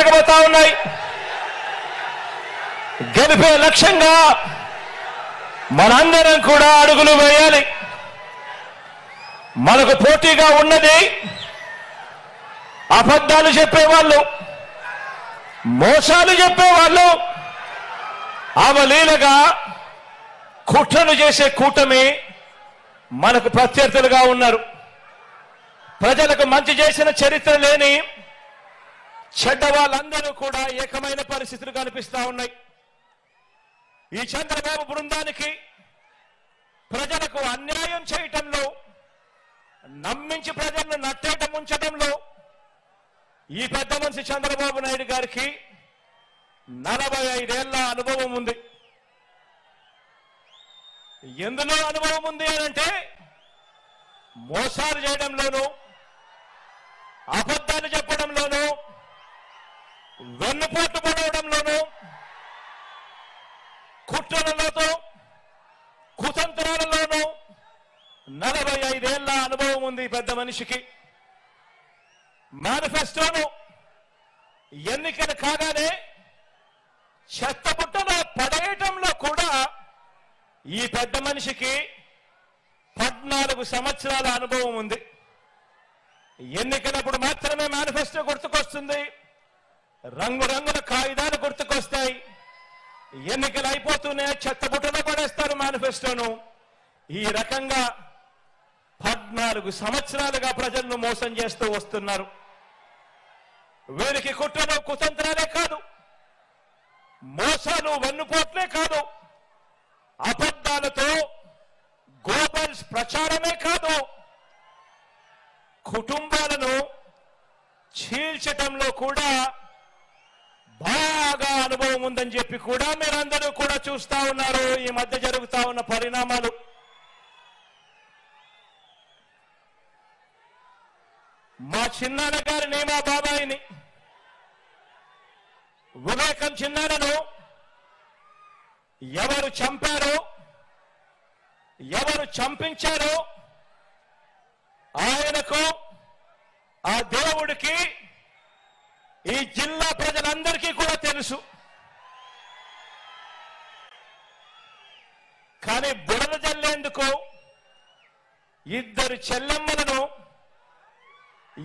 జరగబోతా ఉన్నాయి. గెలిపే లక్ష్యంగా మనందరం కూడా అడుగులు వేయాలి. మనకు పోటీగా ఉన్నది అబద్ధాలు చెప్పేవాళ్ళు, మోసాలు చెప్పేవాళ్ళు, అవలీలగా కుట్రలు చేసే కూటమి మనకు ప్రత్యర్థులుగా ఉన్నారు. ప్రజలకు మంచి చేసిన చరిత్ర లేని చెడ్డ వాళ్ళందరూ కూడా ఏకమైన పరిస్థితులు కనిపిస్తా ఉన్నాయి. ఈ చంద్రబాబు బృందానికి ప్రజలకు అన్యాయం చేయటంలో, నమ్మించి ప్రజలను నట్టేట ముంచడంలో ఈ పెద్ద మనిషి చంద్రబాబు నాయుడు గారికి 45 ఏళ్ల అనుభవం ఉంది. ఎందులో అనుభవం ఉంది అంటే మోసాలు చేయడంలోనూ, అబద్ధాలు చెప్పడంలోనూ, వెన్నుపోటు పడవడంలోనూ, కుట్రలతో కుతంత్రాలలోనూ 45 ఏళ్ల అనుభవం ఉంది పెద్ద మనిషికి. మేనిఫెస్టోను ఎన్నికలు కాగానే చెత్తబుట్టలో పడేయటంలో కూడా ఈ పెద్ద మనిషికి 14 సంవత్సరాల అనుభవం ఉంది. ఎన్నికలప్పుడు మాత్రమే మేనిఫెస్టో గుర్తుకొస్తుంది, రంగురంగుల కాగితాలు గుర్తుకొస్తాయి. ఎన్నికలు అయిపోతూనే చెత్తబుట్టలో పడేస్తారు మేనిఫెస్టోను. ఈ రకంగా 14 సంవత్సరాలుగా ప్రజలను మోసం చేస్తూ వస్తున్నారు. వీరికి కుట్రలు కుతంత్రాలే కాదు, మోసాలు వెన్నుపోట్లే కాదు, అబద్ధాలతో గోబల్స్ ప్రచారమే కాదు, కుటుంబాలను చీల్చటంలో కూడా బాగా అనుభవం ఉందని చెప్పి కూడా మీరందరూ కూడా చూస్తా ఉన్నారు ఈ మధ్య జరుగుతా ఉన్న పరిణామాలు. మా చిన్నాన్న గారిని, మా బాబాయిని, వివేకం చిన్నాన్నను ఎవరు చంపారో, ఎవరు చంపించారో ఆయనకు, ఆ దేవుడికి, ఈ జిల్లా ప్రజలందరికీ కూడా తెలుసు. కానీ బురద జల్లేందుకు ఇద్దరు చెల్లెమ్మలను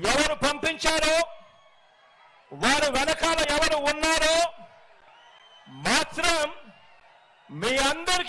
ఎవరు పంపించారో, వారు వెనకాల ఎవరు ఉన్నారో మాత్రం మీ అందరికీ